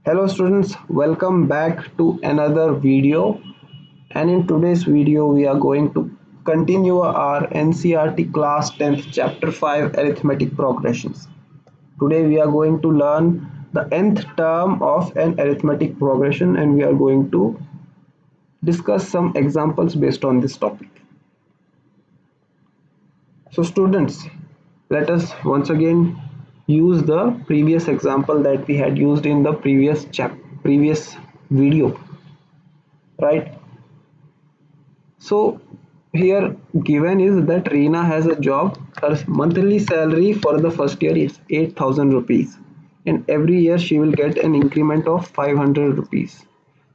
Hello students, welcome back to another video, and in today's video we are going to continue our NCERT class 10th chapter 5 arithmetic progressions. Today we are going to learn the nth term of an arithmetic progression and we are going to discuss some examples based on this topic. So students, let us once again use the previous example that we had used in the previous video, right? So here given is that Reena has a job. Her monthly salary for the first year is 8,000 rupees, and every year she will get an increment of 500 rupees.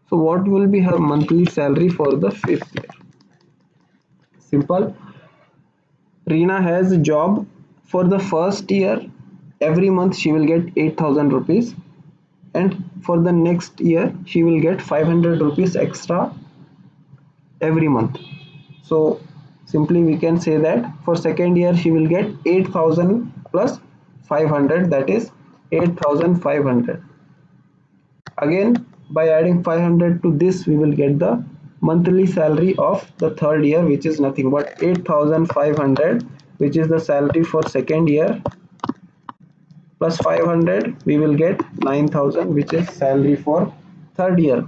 So what will be her monthly salary for the fifth year? Simple. Reena has a job for the first year. Every month she will get 8,000 rupees, and for the next year she will get 500 rupees extra every month. So simply we can say that for second year she will get 8,000 plus 500, that is 8,500. Again, by adding 500 to this we will get the monthly salary of the third year, which is nothing but 8,500, which is the salary for second year, plus 500 we will get 9,000, which is salary for third year,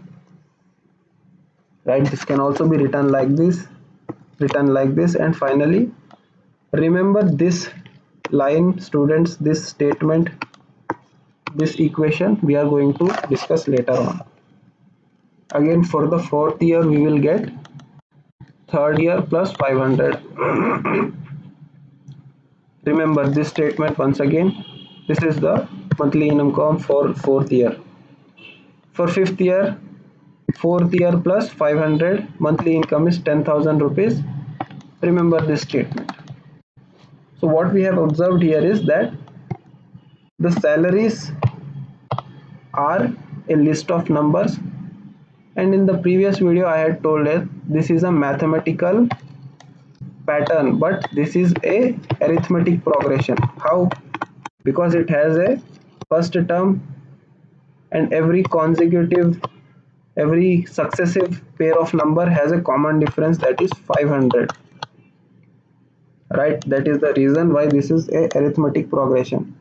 right? This can also be written like this. And finally, remember this line students, this statement, this equation we are going to discuss later on. Again, for the fourth year we will get third year plus 500. Remember this statement once again. This is the monthly income for fourth year. For fifth year, fourth year plus 500, monthly income is 10,000 rupees. Remember this statement. So what we have observed here is that the salaries are a list of numbers, and in the previous video I had told it this is a mathematical pattern, but this is a arithmetic progression. How? Because it has a first term, and every successive pair of number has a common difference, that is 500, right? That is the reason why this is a arithmetic progression.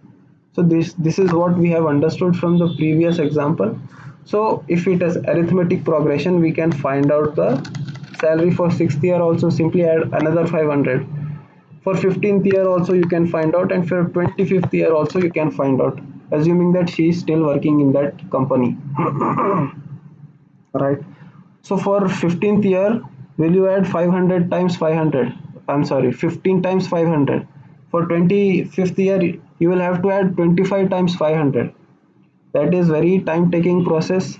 So this is what we have understood from the previous example. So if it is arithmetic progression, we can find out the salary for sixth year. Also simply add another 500. For 15th year also you can find out, and for 25th year also you can find out, assuming that she is still working in that company. Right? So for 15th year, will you add 500 times 500? I'm sorry, 15 times 500. For 25th year, you will have to add 25 times 500. That is very time taking process,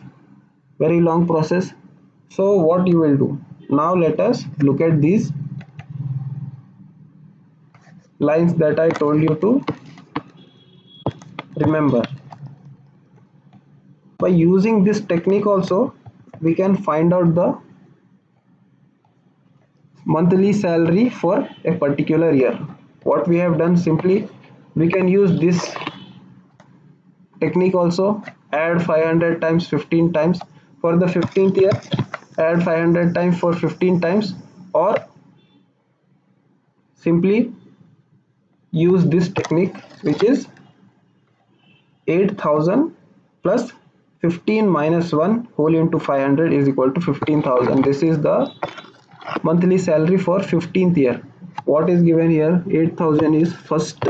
very long process. So what you will do? Now let us look at these lines that I told you to remember. By using this technique also, we can find out the monthly salary for a particular year. What we have done, simply we can use this technique also. Add 500 times 15 times for the 15th year, add 500 times for 15 times, or simply use this technique, which is 8,000 plus 15 minus 1 whole into 500 is equal to 15,000. This is the monthly salary for 15th year. What is given here? 8,000 is first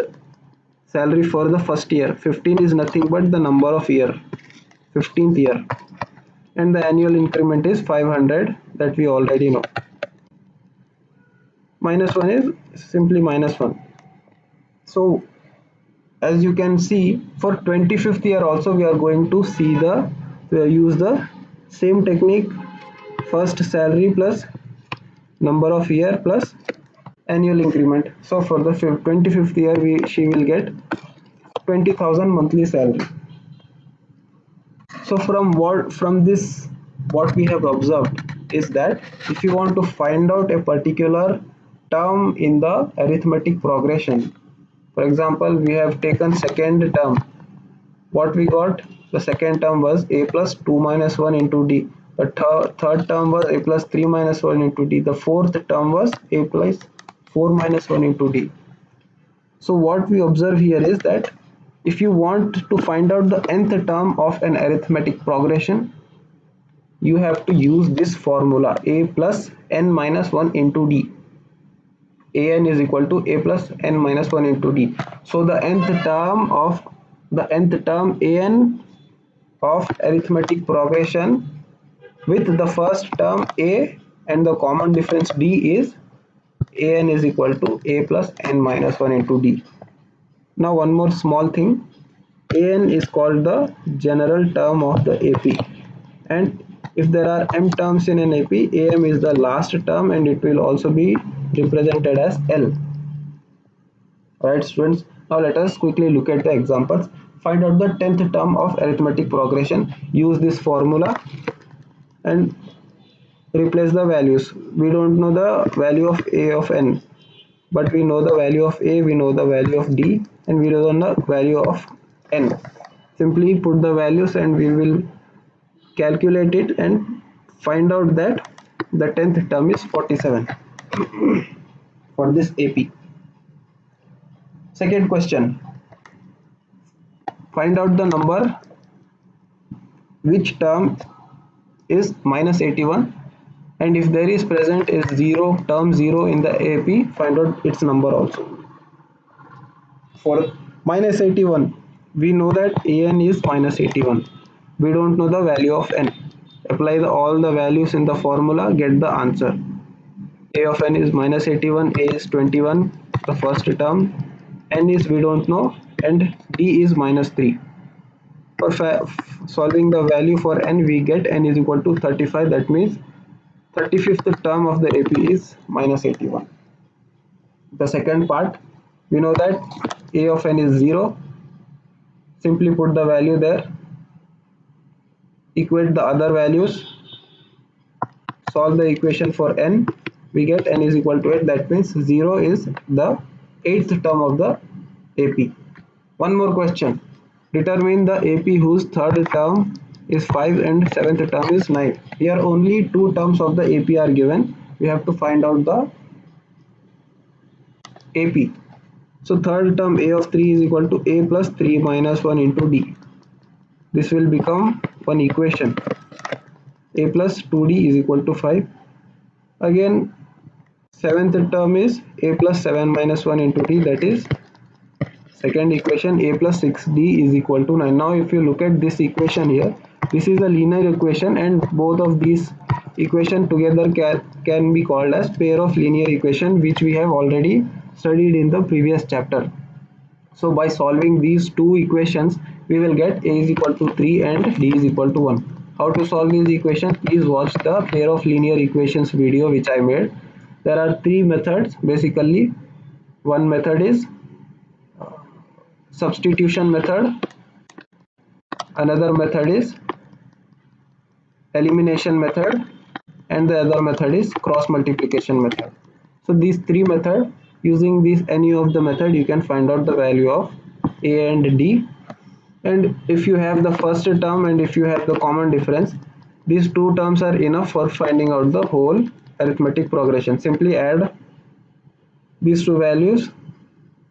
salary for the first year. 15 is nothing but the number of year, 15th year, and the annual increment is 500, that we already know. Minus 1 is simply minus 1. So as you can see, for 25th year also we are going to use the same technique. First salary plus number of year plus annual increment. So for the 25th year she will get 20,000 monthly salary. So from this what we have observed is that if you want to find out a particular term in the arithmetic progression, for example we have taken second term, What we got? The second term was a plus 2 minus 1 into d. The third term was a plus 3 minus 1 into d. The fourth term was a plus 4 minus 1 into d. So what we observe here is that if you want to find out the nth term of an arithmetic progression, you have to use this formula, a plus n minus 1 into d. An is equal to a plus n minus 1 into d. So the nth term an of arithmetic progression with the first term a and the common difference d is an is equal to a plus n minus 1 into d. Now one more small thing, an is called the general term of the AP, and if there are m terms in an AP, am is the last term and it will also be represented as L. Right students, now let us quickly look at the examples. Find out the 10th term of arithmetic progression. Use this formula and replace the values. We don't know the value of a of n, but we know the value of a, we know the value of d, and we know the value of n. Simply put the values and we will calculate it and find out that the 10th term is 47 for this AP. Second question, find out the number which term is minus 81, and if there is present is term 0 in the AP, find out its number also. For minus 81, we know that an is minus 81. We don't know the value of n. Apply all the values in the formula, get the answer. A of n is minus 81, a is 21, the first term, n is we don't know, and d is minus 3. For solving the value for n, we get n is equal to 35. That means 35th term of the AP is minus 81. The second part, we know that a of n is 0. Simply put the value there, equate the other values, solve the equation for n, we get n is equal to 8. That means 0 is the 8th term of the AP. One more question, determine the AP whose third term is 5 and 7th term is 9. Here only two terms of the AP are given. We have to find out the AP. So third term a of 3 is equal to a plus 3 minus 1 into d. This will become one equation. A plus 2d is equal to 5. Again, seventh term is a plus 7 minus 1 into d, that is second equation. A plus 6d is equal to 9. Now if you look at this equation here, this is a linear equation and both of these equation together can be called as pair of linear equation, which we have already studied in the previous chapter. So by solving these two equations, we will get a is equal to 3 and d is equal to 1. How to solve these equations? Please watch the pair of linear equations video which I made. There are three methods basically. One method is substitution method, another method is elimination method, and the other method is cross multiplication method. So these three methods, using these any of the method, you can find out the value of a and d. And if you have the first term and if you have the common difference, these two terms are enough for finding out the whole arithmetic progression. Simply add these two values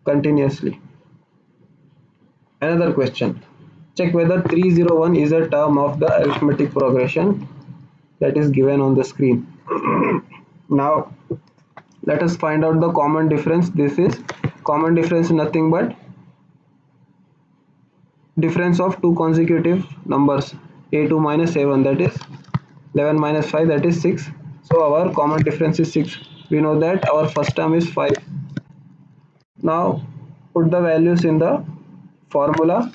continuously. Another question, check whether 301 is a term of the arithmetic progression that is given on the screen. Now let us find out the common difference. This is common difference, nothing but difference of two consecutive numbers, a2 minus a1, that is 11 minus 5, that is 6. So our common difference is 6. We know that our first term is 5. Now put the values in the formula.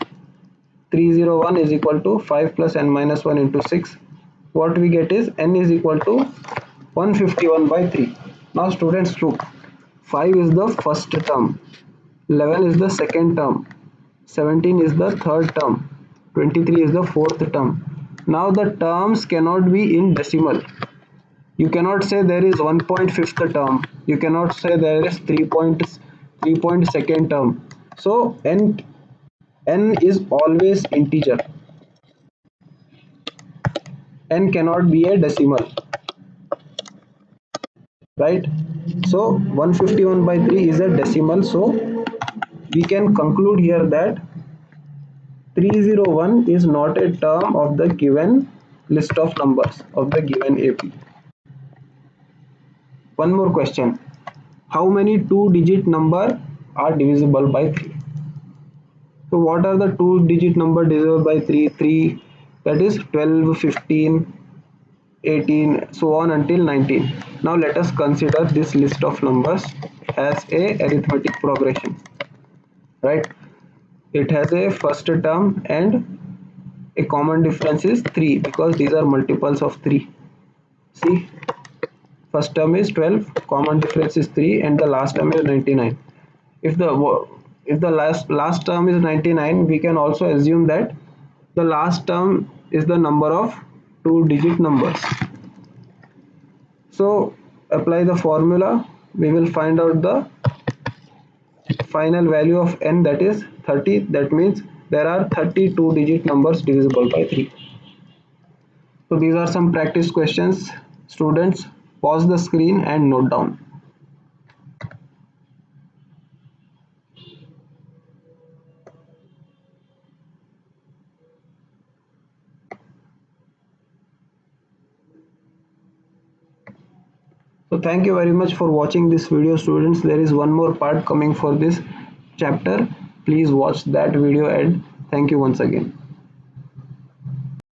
301 is equal to 5 plus n minus 1 into 6. What we get is n is equal to 151 by 3. Now students look, 5 is the first term, 11 is the second term, 17 is the third term, 23 is the fourth term. Now the terms cannot be in decimal. You cannot say there is 1.5th term, you cannot say there is 3.2nd term. So n n is always integer. N cannot be a decimal, right? So 151 by 3 is a decimal, so we can conclude here that 301 is not a term of the given list of numbers of the given AP. One more question. How many two-digit number are divisible by 3? So what are the two-digit number divisible by 3? 3, that is 12, 15, 18, so on until 19. Now let us consider this list of numbers as a arithmetic progression, right? It has a first term and a common difference is 3 because these are multiples of 3. See, first term is 12, common difference is 3, and the last term is 99. If the last term is 99, we can also assume that the last term is the number of two digit numbers. So apply the formula, we will find out the final value of n, that is 30. That means there are 32 digit numbers divisible by 3. So these are some practice questions. Students, pause the screen and note down. So thank you very much for watching this video, students. There is one more part coming for this chapter. Please watch that video and thank you once again.